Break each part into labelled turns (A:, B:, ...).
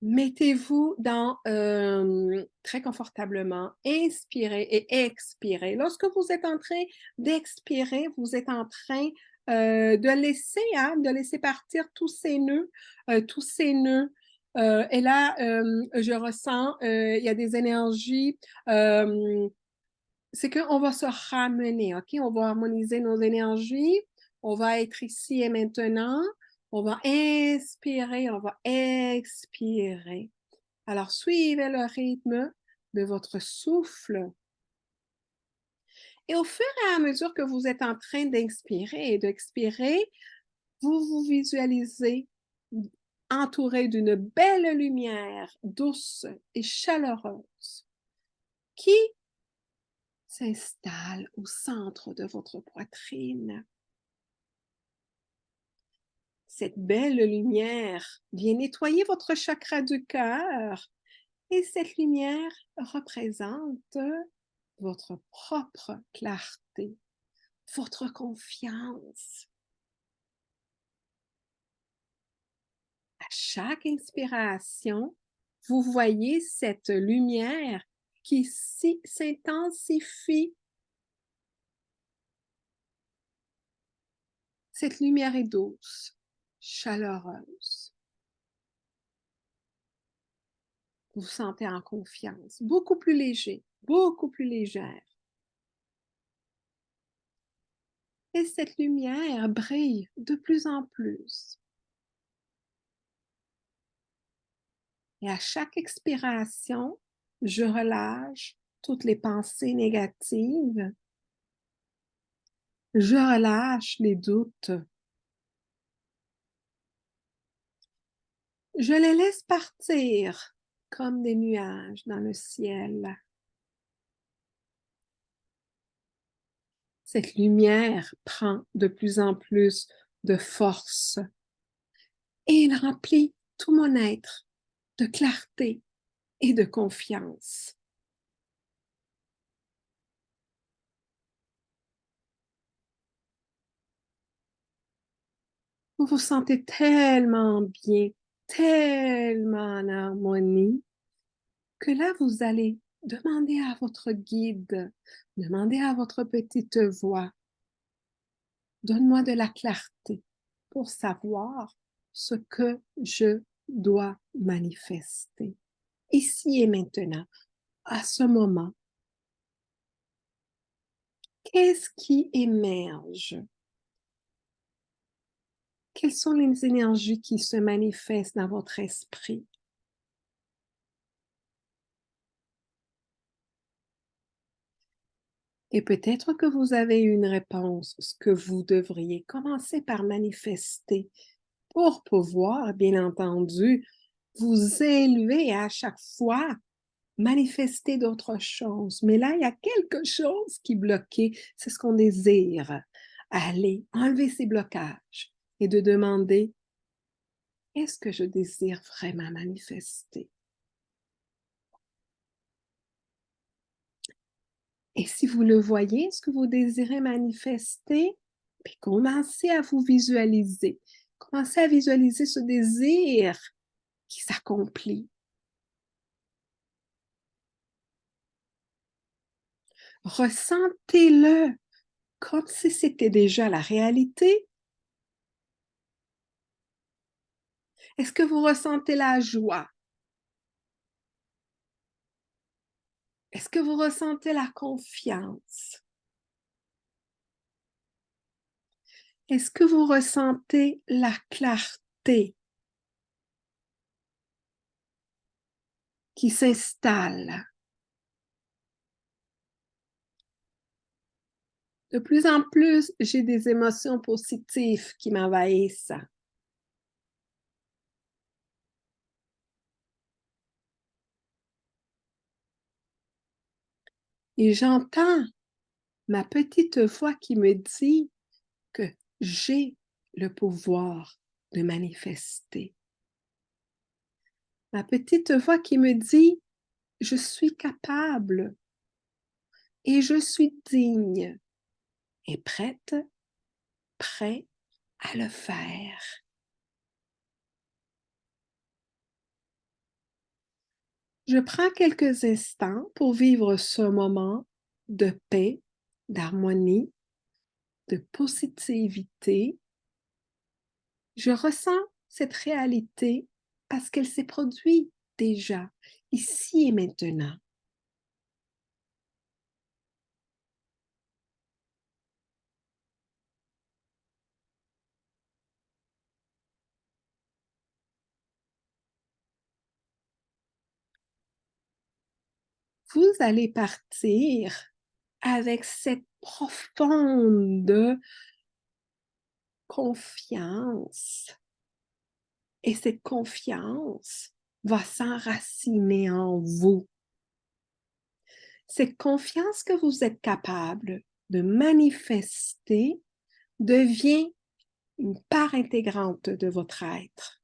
A: Mettez-vous très confortablement, inspirez et expirez. Lorsque vous êtes en train d'expirer, vous êtes en train de laisser partir tous ces nœuds. Et là, je ressens, il y a des énergies. C'est qu'on va se ramener, OK? On va harmoniser nos énergies. On va être ici et maintenant. On va inspirer, on va expirer. Alors, suivez le rythme de votre souffle. Et au fur et à mesure que vous êtes en train d'inspirer et d'expirer, vous vous visualisez entouré d'une belle lumière douce et chaleureuse qui s'installe au centre de votre poitrine. Cette belle lumière vient nettoyer votre chakra du cœur et cette lumière représente votre propre clarté, votre confiance. À chaque inspiration, vous voyez cette lumière qui s'intensifie. Cette lumière est douce, chaleureuse. Vous vous sentez en confiance, beaucoup plus léger, beaucoup plus légère. Et cette lumière brille de plus en plus. Et à chaque expiration, je relâche toutes les pensées négatives. Je relâche les doutes. Je les laisse partir comme des nuages dans le ciel. Cette lumière prend de plus en plus de force et il remplit tout mon être de clarté et de confiance. Vous vous sentez tellement bien, tellement en harmonie, que là, vous allez demander à votre guide, demander à votre petite voix, donne-moi de la clarté pour savoir ce que je dois manifester. Ici et maintenant, à ce moment, qu'est-ce qui émerge? Quelles sont les énergies qui se manifestent dans votre esprit? Et peut-être que vous avez une réponse, ce que vous devriez commencer par manifester pour pouvoir, bien entendu, vous élever à chaque fois, manifester d'autres choses. Mais là, il y a quelque chose qui est bloqué. C'est ce qu'on désire. Aller enlever ces blocages et de demander, est-ce que je désire vraiment manifester? Et si vous le voyez, ce que vous désirez manifester, puis commencez à vous visualiser. Commencez à visualiser ce désir qui s'accomplit. Ressentez-le comme si c'était déjà la réalité. Est-ce que vous ressentez la joie? Est-ce que vous ressentez la confiance? Est-ce que vous ressentez la clarté qui s'installe? De plus en plus, j'ai des émotions positives qui m'envahissent. Et j'entends ma petite voix qui me dit que j'ai le pouvoir de manifester. Ma petite voix qui me dit, je suis capable et je suis digne et prête, prêt à le faire. Je prends quelques instants pour vivre ce moment de paix, d'harmonie, de positivité. Je ressens cette réalité parce qu'elle s'est produite déjà, ici et maintenant. Vous allez partir avec cette profonde confiance. Et cette confiance va s'enraciner en vous. Cette confiance que vous êtes capable de manifester devient une part intégrante de votre être.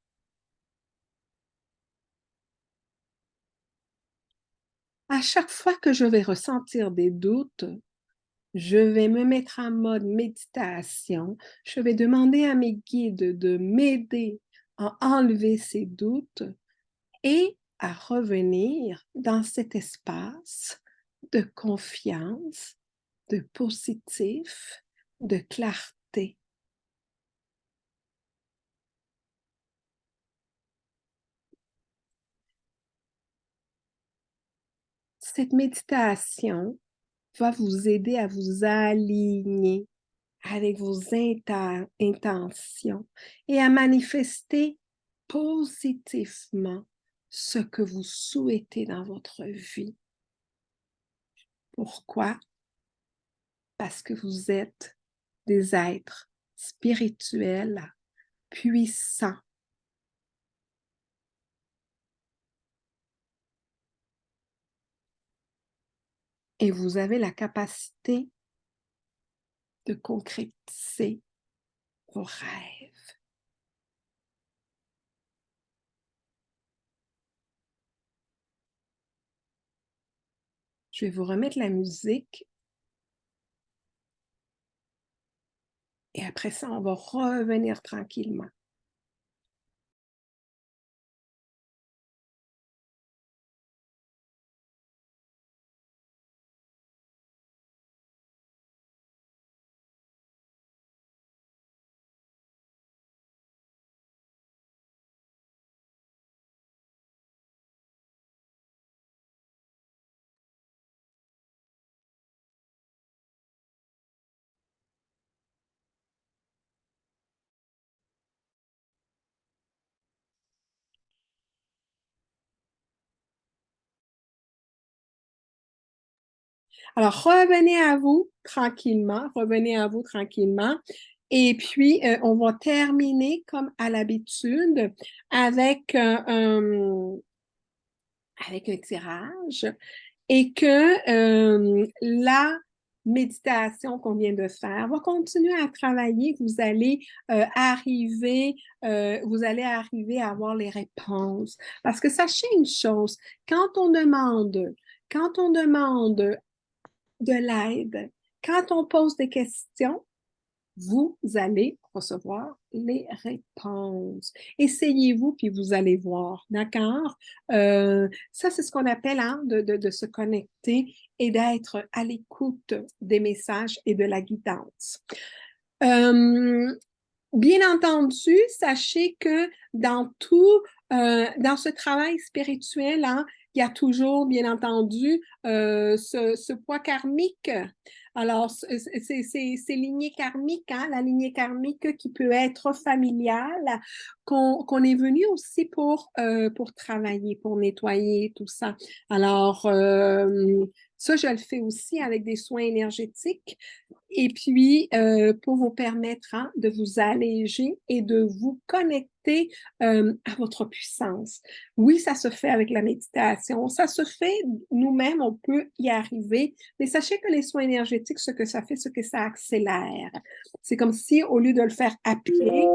A: À chaque fois que je vais ressentir des doutes, je vais me mettre en mode méditation. Je vais demander à mes guides de m'aider à enlever ces doutes et à revenir dans cet espace de confiance, de positif, de clarté. Cette méditation va vous aider à vous aligner avec vos intentions et à manifester positivement ce que vous souhaitez dans votre vie. Pourquoi? Parce que vous êtes des êtres spirituels puissants. Et vous avez la capacité de concrétiser vos rêves. Je vais vous remettre la musique et après ça, on va revenir tranquillement. Alors, revenez à vous tranquillement. Et puis, on va terminer comme à l'habitude avec avec un tirage et que la méditation qu'on vient de faire va continuer à travailler. Vous allez arriver à avoir les réponses. Parce que sachez une chose, quand on demande de l'aide, quand on pose des questions, vous allez recevoir les réponses. Essayez-vous, puis vous allez voir, d'accord? Ça, c'est ce qu'on appelle hein, de se connecter et d'être à l'écoute des messages et de la guidance. Euh, Bien entendu, sachez que dans ce travail spirituel, hein, il y a toujours, bien entendu, ce poids karmique. Alors, ces lignées karmiques, hein, la lignée karmique qui peut être familiale, qu'on est venu aussi pour travailler, pour nettoyer tout ça. Alors, ça, je le fais aussi avec des soins énergétiques. Et puis, pour vous permettre hein, de vous alléger et de vous connecter à votre puissance. Oui, ça se fait avec la méditation, ça se fait nous-mêmes, on peut y arriver, mais sachez que les soins énergétiques, ce que ça fait, c'est que ça accélère. C'est comme si, au lieu de le faire à pied,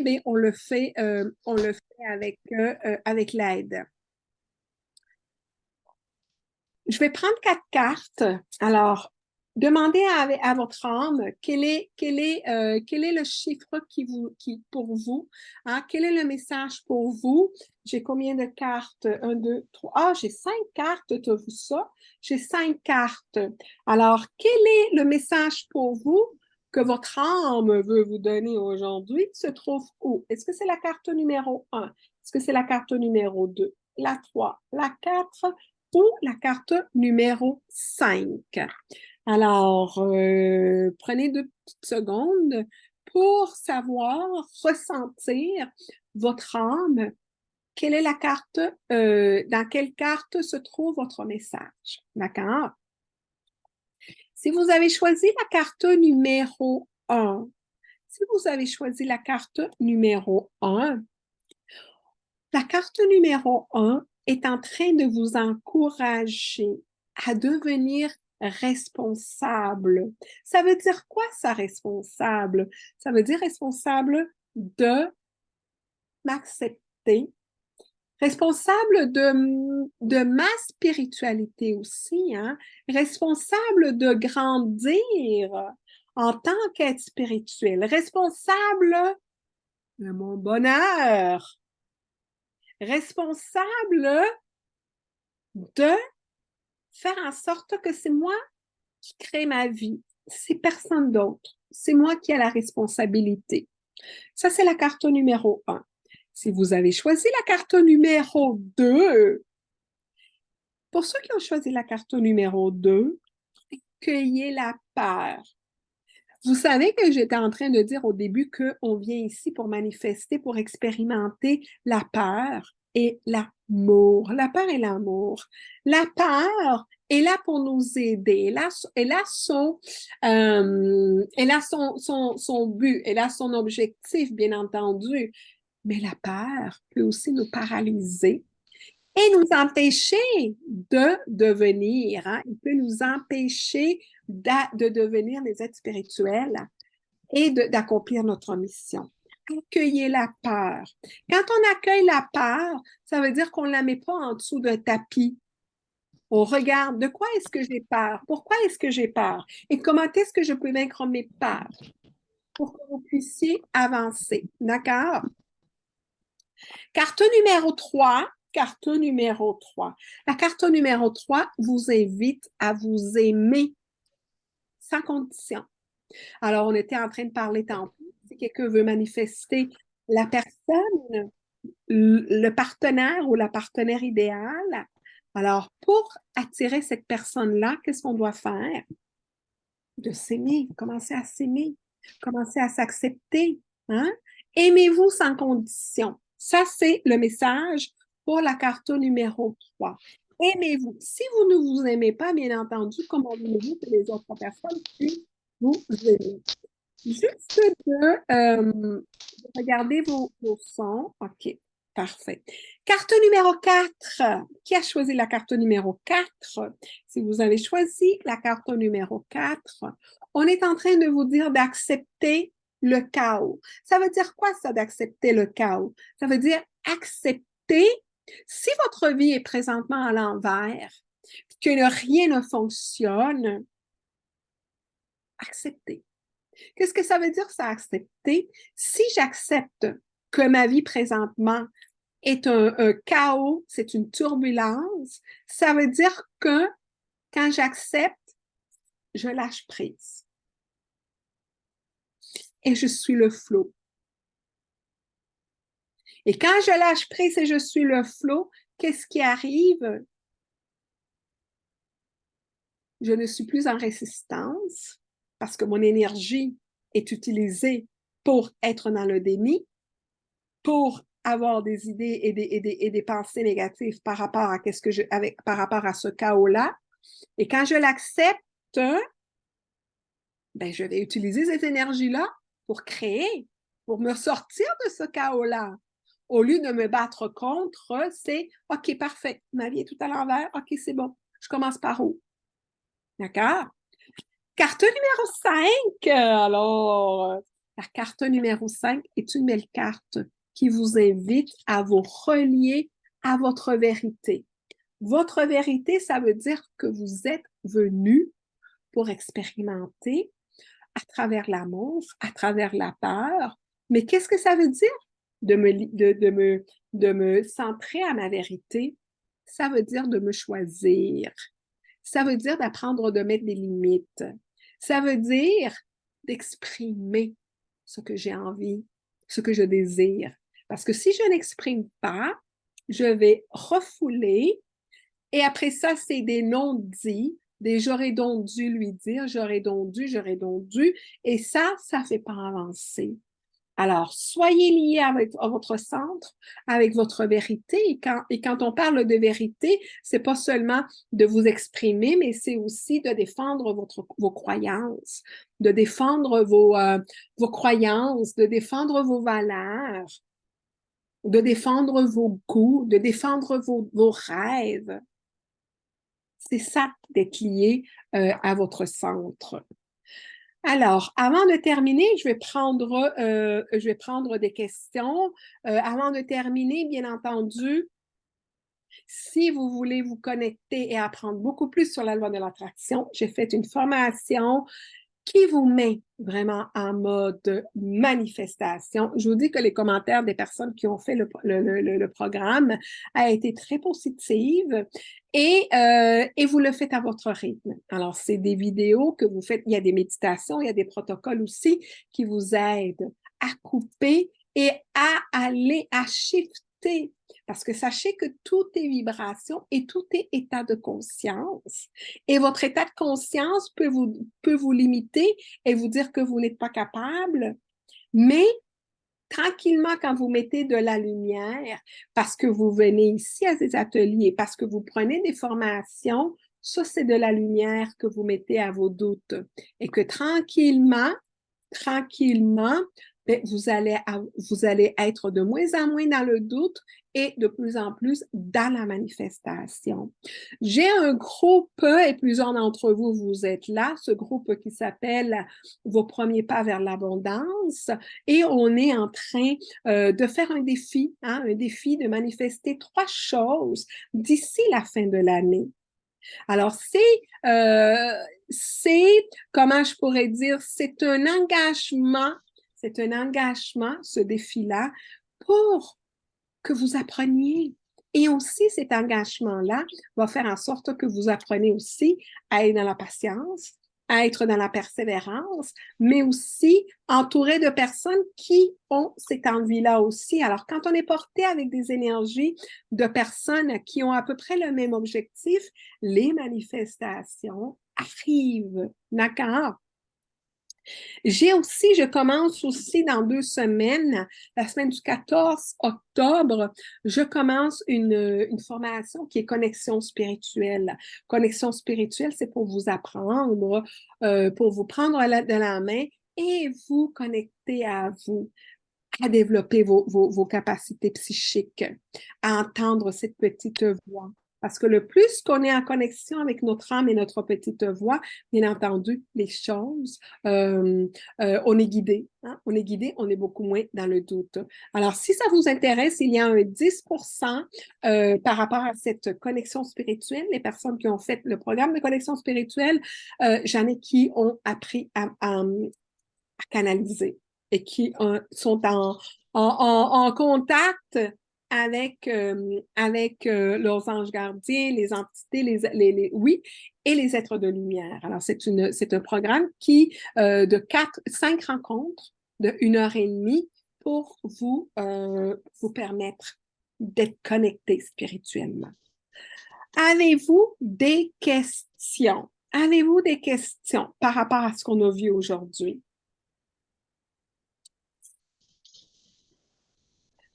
A: ben, on le fait avec l'aide. Je vais prendre 4 cartes. Alors, demandez à votre âme quel est le chiffre pour vous, hein? Quel est le message pour vous? J'ai combien de cartes? Un, deux, trois. Ah, j'ai 5 cartes, tu as vu ça? J'ai 5 cartes. Alors, quel est le message pour vous que votre âme veut vous donner aujourd'hui? Se trouve où? Est-ce que c'est la carte numéro 1? Est-ce que c'est la carte numéro 2? La 3, la 4 ou la carte numéro 5? Alors, prenez 2 petites secondes pour savoir, ressentir votre âme. Quelle est la carte, dans quelle carte se trouve votre message? D'accord? Si vous avez choisi la carte numéro 1, si vous avez choisi la carte numéro 1, la carte numéro 1 est en train de vous encourager à devenir responsable. Ça veut dire quoi, ça, responsable? Ça veut dire responsable de m'accepter, responsable de ma spiritualité aussi, hein? Responsable de grandir en tant qu'être spirituel, responsable de mon bonheur, responsable de faire en sorte que c'est moi qui crée ma vie, c'est personne d'autre, c'est moi qui ai la responsabilité. Ça, c'est la carte numéro 1. Si vous avez choisi la carte numéro 2, pour ceux qui ont choisi la carte numéro 2, accueillez la peur. Vous savez que j'étais en train de dire au début qu'on vient ici pour manifester, pour expérimenter la peur et l'amour. La peur et l'amour. La peur est là pour nous aider. Elle a son but, elle a son objectif, bien entendu. Mais la peur peut aussi nous paralyser et nous empêcher de devenir, hein? Il peut nous empêcher de devenir des êtres spirituels et d'accomplir notre mission. Accueillir la peur. Quand on accueille la peur, ça veut dire qu'on ne la met pas en dessous d'un tapis. On regarde de quoi est-ce que j'ai peur, pourquoi est-ce que j'ai peur et comment est-ce que je peux vaincre mes peurs pour que vous puissiez avancer. D'accord? Carte numéro 3. Carte numéro 3. La carte numéro 3 vous invite à vous aimer sans condition. Alors, on était en train de parler tantôt. Si quelqu'un veut manifester la personne, le partenaire ou la partenaire idéale, alors pour attirer cette personne-là, qu'est-ce qu'on doit faire? De s'aimer, commencer à s'aimer, commencer à s'accepter. Hein? Aimez-vous sans condition. Ça, c'est le message pour la carte numéro 3. Aimez-vous. Si vous ne vous aimez pas, bien entendu, comment voulez-vous que les autres personnes puissent vous aimer? Juste de regarder vos sons. OK, parfait. Carte numéro 4. Qui a choisi la carte numéro 4? Si vous avez choisi la carte numéro 4, on est en train de vous dire d'accepter le chaos. Ça veut dire quoi, ça, d'accepter le chaos? Ça veut dire accepter, si votre vie est présentement à l'envers, que rien ne fonctionne, accepter. Qu'est-ce que ça veut dire, ça, accepter? Si j'accepte que ma vie présentement est un chaos, c'est une turbulence, ça veut dire que quand j'accepte, je lâche prise. Et je suis le flot. Et quand je lâche prise et je suis le flot, qu'est-ce qui arrive? Je ne suis plus en résistance parce que mon énergie est utilisée pour être dans le déni, pour avoir des idées et des pensées négatives par rapport à par rapport à ce chaos-là. Et quand je l'accepte, ben, je vais utiliser cette énergie-là pour créer, pour me sortir de ce chaos-là. Au lieu de me battre contre, c'est OK, parfait, ma vie est tout à l'envers, OK, c'est bon. Je commence par où? D'accord? Carte numéro 5. Alors, la carte numéro 5 est une belle carte qui vous invite à vous relier à votre vérité. Votre vérité, ça veut dire que vous êtes venu pour expérimenter à travers l'amour, à travers la peur. Mais qu'est-ce que ça veut dire de me centrer à ma vérité? Ça veut dire de me choisir. Ça veut dire d'apprendre de mettre des limites. Ça veut dire d'exprimer ce que j'ai envie, ce que je désire. Parce que si je n'exprime pas, je vais refouler et après ça, c'est des non-dits, des j'aurais donc dû lui dire, j'aurais donc dû, et ça ne fait pas avancer. Alors, soyez liés à votre centre, avec votre vérité. Et quand on parle de vérité, c'est pas seulement de vous exprimer, mais c'est aussi de défendre vos croyances, de défendre vos croyances, de défendre vos valeurs, de défendre vos goûts, de défendre vos rêves. C'est ça d'être lié à votre centre. Alors, avant de terminer, je vais prendre des questions. Avant de terminer, bien entendu, si vous voulez vous connecter et apprendre beaucoup plus sur la loi de l'attraction, j'ai fait une formation qui vous met vraiment en mode manifestation. Je vous dis que les commentaires des personnes qui ont fait le programme a été très positive et vous le faites à votre rythme. Alors, c'est des vidéos que vous faites, il y a des méditations, il y a des protocoles aussi qui vous aident à couper et à aller, à shifter. Parce que sachez que tout est vibration et tout est état de conscience. Et votre état de conscience peut vous limiter et vous dire que vous n'êtes pas capable, mais tranquillement, quand vous mettez de la lumière, parce que vous venez ici à ces ateliers, parce que vous prenez des formations, ça, c'est de la lumière que vous mettez à vos doutes. Et que tranquillement, vous allez être de moins en moins dans le doute et de plus en plus dans la manifestation. J'ai un groupe, et plusieurs d'entre vous, vous êtes là, ce groupe qui s'appelle Vos premiers pas vers l'abondance, et on est en train de faire un défi de manifester 3 choses d'ici la fin de l'année. Alors, comment je pourrais dire, c'est un engagement, ce défi-là, pour que vous appreniez. Et aussi, cet engagement-là va faire en sorte que vous apprenez aussi à être dans la patience, à être dans la persévérance, mais aussi entouré de personnes qui ont cette envie-là aussi. Alors, quand on est porté avec des énergies de personnes qui ont à peu près le même objectif, les manifestations arrivent. D'accord? Je commence aussi dans 2 semaines, la semaine du 14 octobre, je commence une formation qui est connexion spirituelle. Connexion spirituelle, c'est pour vous apprendre, pour vous prendre de la main et vous connecter à vous, à développer vos capacités psychiques, à entendre cette petite voix. Parce que le plus qu'on est en connexion avec notre âme et notre petite voix, bien entendu, les choses, on est guidé. Hein? On est guidé, on est beaucoup moins dans le doute. Alors, si ça vous intéresse, il y a un 10% par rapport à cette connexion spirituelle. Les personnes qui ont fait le programme de connexion spirituelle, j'en ai qui ont appris à canaliser et qui sont en contact avec leurs anges gardiens, les entités, oui, et les êtres de lumière. Alors, c'est un programme de 5 rencontres de 1 heure et demie pour vous permettre d'être connecté spirituellement. Avez-vous des questions? Avez-vous des questions par rapport à ce qu'on a vu aujourd'hui?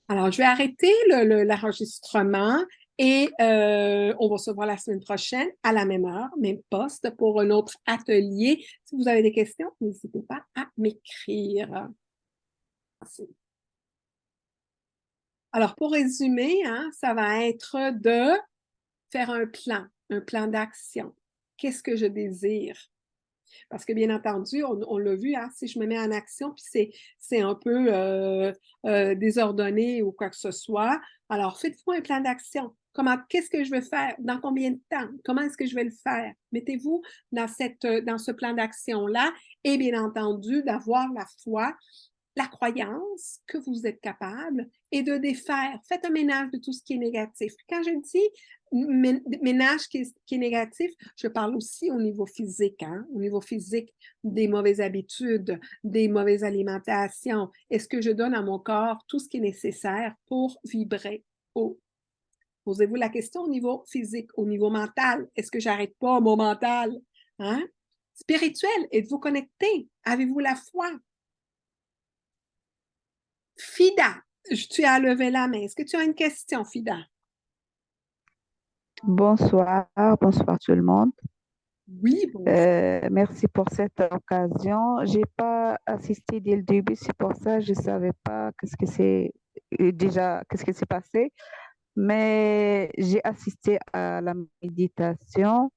A: Alors, je vais arrêter l'enregistrement et on va se voir la semaine prochaine à la même heure, même poste pour un autre atelier. Si vous avez des questions, n'hésitez pas à m'écrire. Merci. Alors, pour résumer, hein, ça va être de faire un plan d'action. Qu'est-ce que je désire? Parce que, bien entendu, on l'a vu, hein, si je me mets en action, puis c'est un peu désordonné ou quoi que ce soit, alors faites-vous un plan d'action. qu'est-ce que je veux faire? Dans combien de temps? Comment est-ce que je vais le faire? Mettez-vous dans ce plan d'action-là et bien entendu d'avoir la foi, la croyance que vous êtes capable et de défaire. Faites un ménage de tout ce qui est négatif. Quand je dis ménage qui est négatif, je parle aussi au niveau physique, hein? Au niveau physique, des mauvaises habitudes, des mauvaises alimentations. Est-ce que je donne à mon corps tout ce qui est nécessaire pour vibrer haut? Posez-vous la question au niveau physique, au niveau mental. Est-ce que j'arrête pas mon mental? Hein? Spirituel, êtes-vous connecté? Avez-vous la foi? Fida, tu as levé la main. Est-ce que tu as une question, Fida?
B: Bonsoir, bonsoir tout le monde.
A: Oui, bonjour.
B: Merci pour cette occasion. J'ai pas assisté dès le début, c'est pour ça que je savais pas qu'est-ce qui s'est passé, mais j'ai assisté à la méditation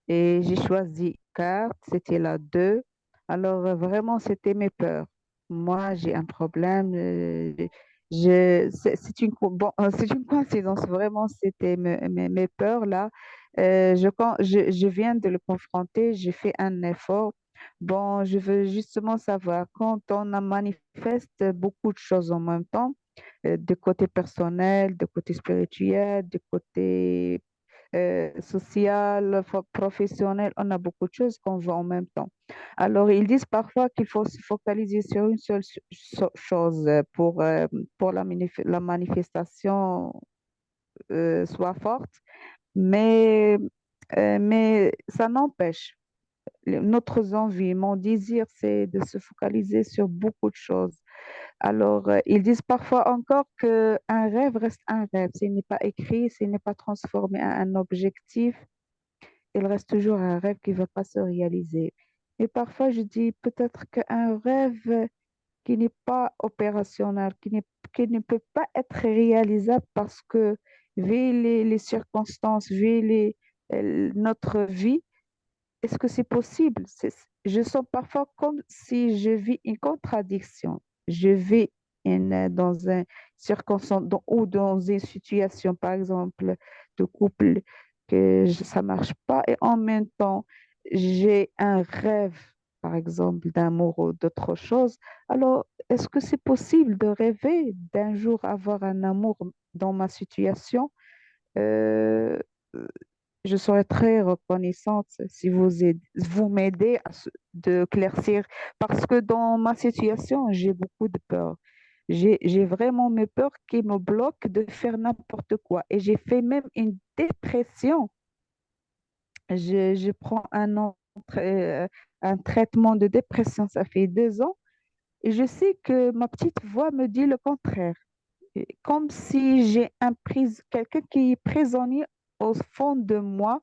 B: et j'ai choisi carte, c'était la 2. Alors vraiment, c'était mes peurs. Moi, j'ai un problème. C'est une coïncidence, vraiment, c'était mes peurs là. Je viens de le confronter, j'ai fait un effort. Bon, je veux justement savoir, quand on manifeste beaucoup de choses en même temps, de côté personnel, de côté spirituel, de côté social, professionnel, on a beaucoup de choses qu'on veut en même temps. Alors, ils disent parfois qu'il faut se focaliser sur une seule chose pour la manifestation soit forte, mais, mais ça n'empêche. Notre envie, mon désir, c'est de se focaliser sur beaucoup de choses. Alors, ils disent parfois encore qu'un rêve reste un rêve. S'il n'est pas écrit, s'il n'est pas transformé en un objectif, il reste toujours un rêve qui ne va pas se réaliser. Et parfois, je dis peut-être qu'un rêve qui n'est pas opérationnel, qui ne peut pas être réalisable parce que, vu les circonstances, notre vie, est-ce que c'est possible? Je sens parfois comme si je vis une contradiction. Je vis dans une circonstance ou dans une situation, par exemple, de couple ça marche pas et en même temps, j'ai un rêve, par exemple, d'amour ou d'autre chose. Alors, est-ce que c'est possible de rêver d'un jour avoir un amour dans ma situation? Euh, je serais très reconnaissante si vous m'aidez de claircir, parce que dans ma situation, j'ai beaucoup de peur. J'ai vraiment mes peurs qui me bloquent de faire n'importe quoi. Et j'ai fait même une dépression. Je prends un traitement de dépression, ça fait 2 ans, et je sais que ma petite voix me dit le contraire. Et comme si j'ai quelqu'un qui est prisonnier au fond de moi,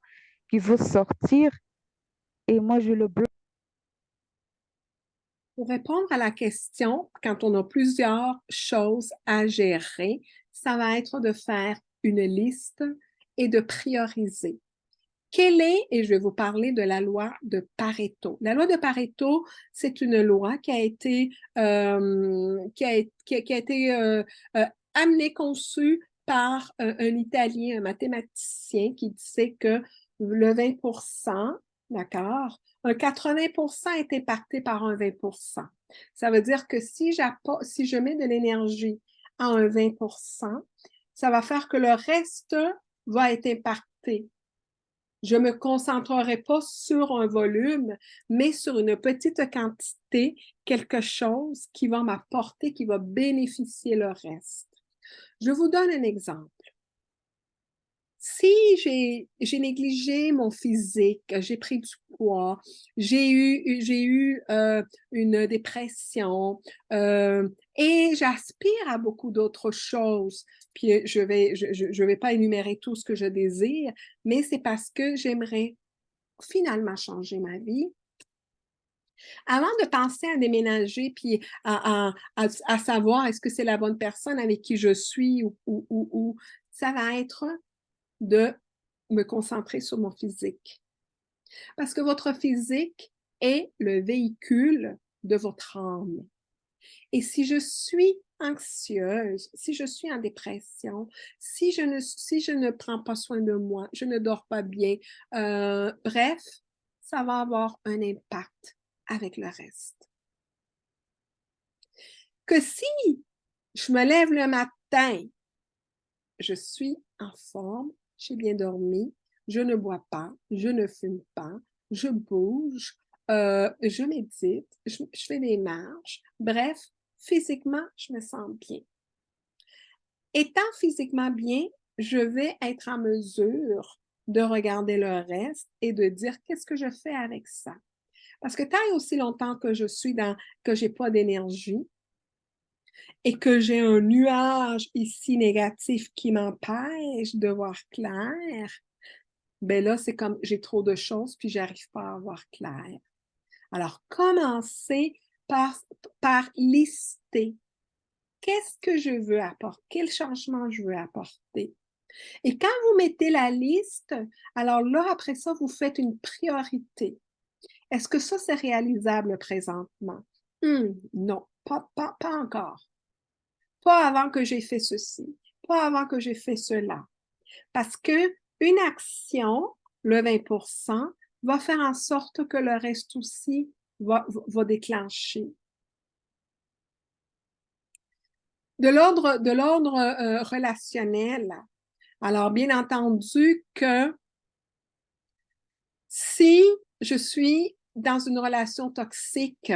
B: qui veut sortir, et moi je le bloque.
A: Pour répondre à la question, quand on a plusieurs choses à gérer, ça va être de faire une liste et de prioriser. Et je vais vous parler de la loi de Pareto. La loi de Pareto, c'est une loi qui a été, qui a été amenée, conçue par un Italien, un mathématicien qui disait que le 20%, d'accord, un 80% est impacté par un 20%. Ça veut dire que si je mets de l'énergie à un 20%, ça va faire que le reste va être impacté. Je ne me concentrerai pas sur un volume, mais sur une petite quantité, quelque chose qui va m'apporter, qui va bénéficier le reste. Je vous donne un exemple. Si j'ai négligé mon physique, j'ai pris du poids, j'ai eu une dépression et j'aspire à beaucoup d'autres choses, puis je vais pas énumérer tout ce que je désire, mais c'est parce que j'aimerais finalement changer ma vie. Avant de penser à déménager, puis à savoir est-ce que c'est la bonne personne avec qui je suis ou ça va être de me concentrer sur mon physique. Parce que votre physique est le véhicule de votre âme. Et si je suis anxieuse, si je suis en dépression, si je ne prends pas soin de moi, je ne dors pas bien, bref, ça va avoir un impact avec le reste. Que si je me lève le matin, je suis en forme, j'ai bien dormi, je ne bois pas, je ne fume pas, je bouge, je médite, je fais des marches, bref, physiquement, je me sens bien. Étant physiquement bien, je vais être en mesure de regarder le reste et de dire qu'est-ce que je fais avec ça. Parce que tant et aussi longtemps que je suis que j'ai pas d'énergie et que j'ai un nuage ici négatif qui m'empêche de voir clair, ben là, c'est comme j'ai trop de choses puis j'arrive pas à voir clair. Alors, commencez par lister. Qu'est-ce que je veux apporter? Quel changement je veux apporter? Et quand vous mettez la liste, alors là, après ça, vous faites une priorité. Est-ce que ça, c'est réalisable présentement? Non, pas encore. Pas avant que j'ai fait ceci. Pas avant que j'ai fait cela. Parce que une action, le 20%, va faire en sorte que le reste aussi va déclencher. De l'ordre relationnel. Alors, bien entendu que si je suis dans une relation toxique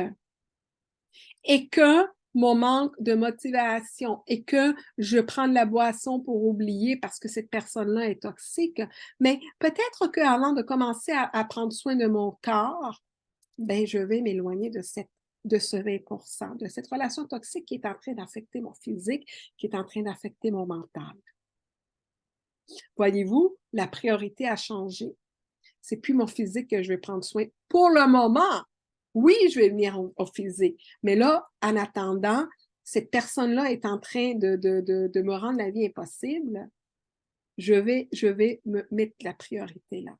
A: et que mon manque de motivation et que je prends de la boisson pour oublier parce que cette personne-là est toxique, mais peut-être qu'avant de commencer à prendre soin de mon corps, ben, je vais m'éloigner de ce 20%, de cette relation toxique qui est en train d'affecter mon physique, qui est en train d'affecter mon mental. Voyez-vous, la priorité a changé. C'est plus mon physique que je vais prendre soin. Pour le moment, oui, je vais venir au physique. Mais là, en attendant, cette personne-là est en train de me rendre la vie impossible. Je vais me mettre la priorité là.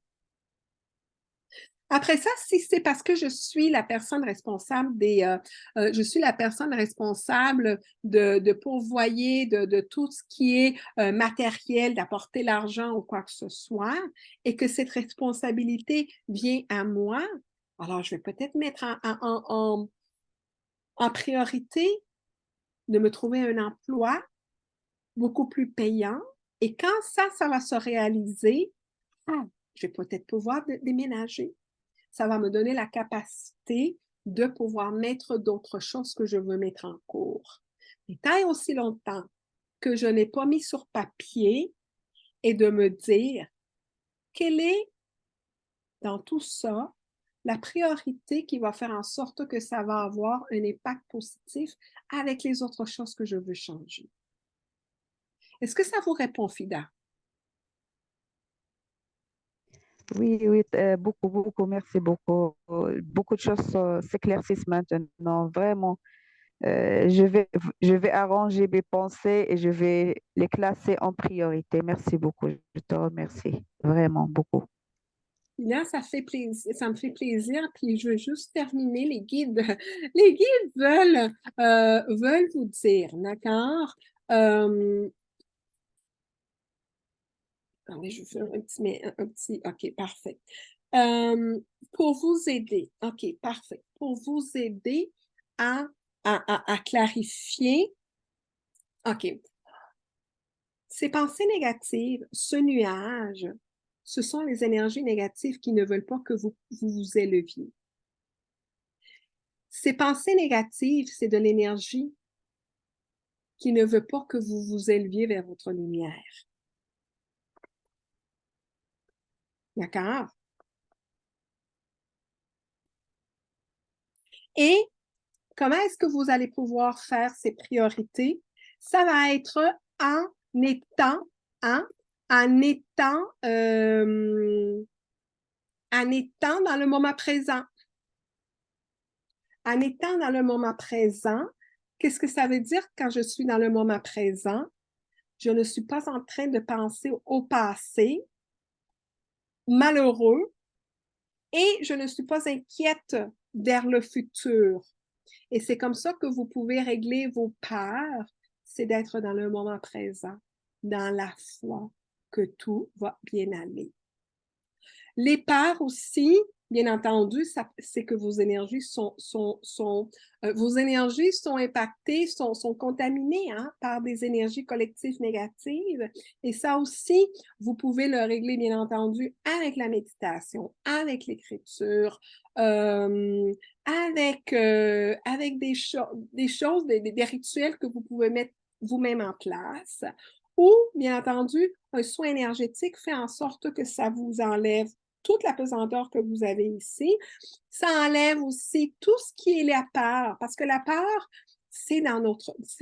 A: Après ça, si c'est parce que je suis la personne responsable je suis la personne responsable de pourvoyer de tout ce qui est matériel, d'apporter l'argent ou quoi que ce soit, et que cette responsabilité vient à moi, alors je vais peut-être mettre en priorité de me trouver un emploi beaucoup plus payant. Et quand ça va se réaliser, je vais peut-être pouvoir déménager. Ça va me donner la capacité de pouvoir mettre d'autres choses que je veux mettre en cours. Mais tant et aussi longtemps que je n'ai pas mis sur papier et de me dire quelle est dans tout ça la priorité qui va faire en sorte que ça va avoir un impact positif avec les autres choses que je veux changer. Est-ce que ça vous répond, Fida?
B: Oui, oui, beaucoup, beaucoup, merci beaucoup. Beaucoup de choses s'éclaircissent maintenant, vraiment. Je vais arranger mes pensées et je vais les classer en priorité. Merci beaucoup. Je te remercie vraiment beaucoup.
A: Là, ça fait plaisir, ça me fait plaisir. Puis je veux juste terminer. Les guides, les guides veulent vous dire, d'accord? Euh, attendez, je vais faire OK, parfait. Pour vous aider, OK, parfait. Pour vous aider à clarifier, OK, ces pensées négatives, ce nuage, ce sont les énergies négatives qui ne veulent pas que vous éleviez. Ces pensées négatives, c'est de l'énergie qui ne veut pas que vous vous éleviez vers votre lumière. D'accord? Et comment est-ce que vous allez pouvoir faire ces priorités? Ça va être en étant, hein, en étant, en étant dans le moment présent. En étant dans le moment présent, qu'est-ce que ça veut dire quand je suis dans le moment présent? Je ne suis pas en train de penser au passé malheureux et je ne suis pas inquiète vers le futur. Et c'est comme ça que vous pouvez régler vos peurs, c'est d'être dans le moment présent, dans la foi que tout va bien aller. Les peurs aussi, bien entendu, c'est que vos énergies vos énergies sont impactées, sont contaminées hein, par des énergies collectives négatives. Et ça aussi, vous pouvez le régler, bien entendu, avec la méditation, avec l'écriture, avec des choses, des rituels que vous pouvez mettre vous-même en place. Ou, bien entendu, un soin énergétique fait en sorte que ça vous enlève toute la pesanteur que vous avez ici. Ça enlève aussi tout ce qui est la peur, parce que la peur, c'est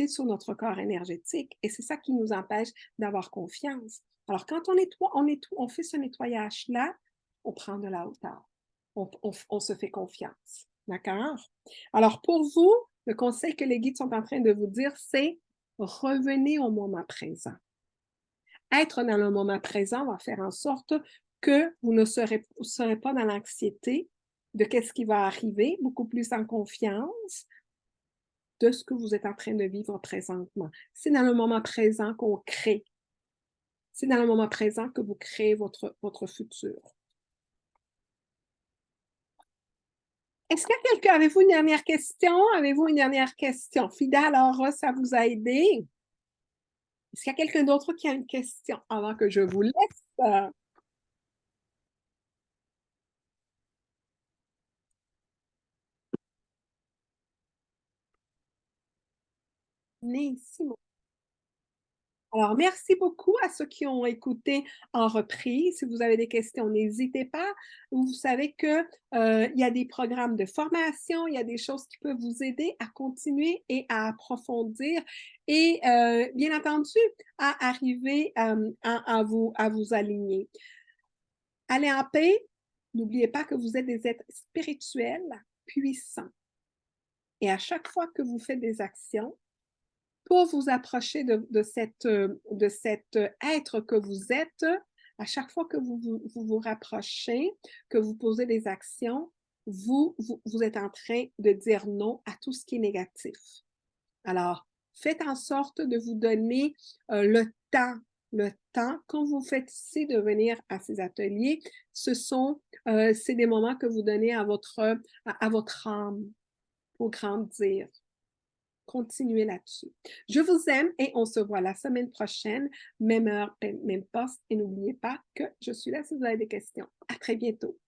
A: sur notre corps énergétique et c'est ça qui nous empêche d'avoir confiance. Alors, quand on fait ce nettoyage-là, on prend de la hauteur. On se fait confiance. D'accord? Alors, pour vous, le conseil que les guides sont en train de vous dire, c'est revenez au moment présent. Être dans le moment présent va faire en sorte que vous ne serez pas dans l'anxiété de qu'est-ce qui va arriver, beaucoup plus en confiance de ce que vous êtes en train de vivre présentement. C'est dans le moment présent qu'on crée. C'est dans le moment présent que vous créez votre futur. Est-ce qu'il y a quelqu'un, avez-vous une dernière question? Avez-vous une dernière question? Fida, alors, ça vous a aidé? Est-ce qu'il y a quelqu'un d'autre qui a une question avant que je vous laisse? Venez ici, alors, merci beaucoup à ceux qui ont écouté en reprise. Si vous avez des questions, n'hésitez pas. Vous savez que, il y a des programmes de formation, il y a des choses qui peuvent vous aider à continuer et à approfondir et, bien entendu, à arriver à vous aligner. Allez en paix. N'oubliez pas que vous êtes des êtres spirituels puissants. Et à chaque fois que vous faites des actions, pour vous approcher de cet être que vous êtes, à chaque fois que vous rapprochez, que vous posez des actions, vous êtes en train de dire non à tout ce qui est négatif. Alors, faites en sorte de vous donner le temps, quand vous faites ici de venir à ces ateliers, c'est des moments que vous donnez à votre âme pour grandir. Continuez là-dessus. Je vous aime et on se voit la semaine prochaine, même heure, même poste. Et n'oubliez pas que je suis là si vous avez des questions. À très bientôt.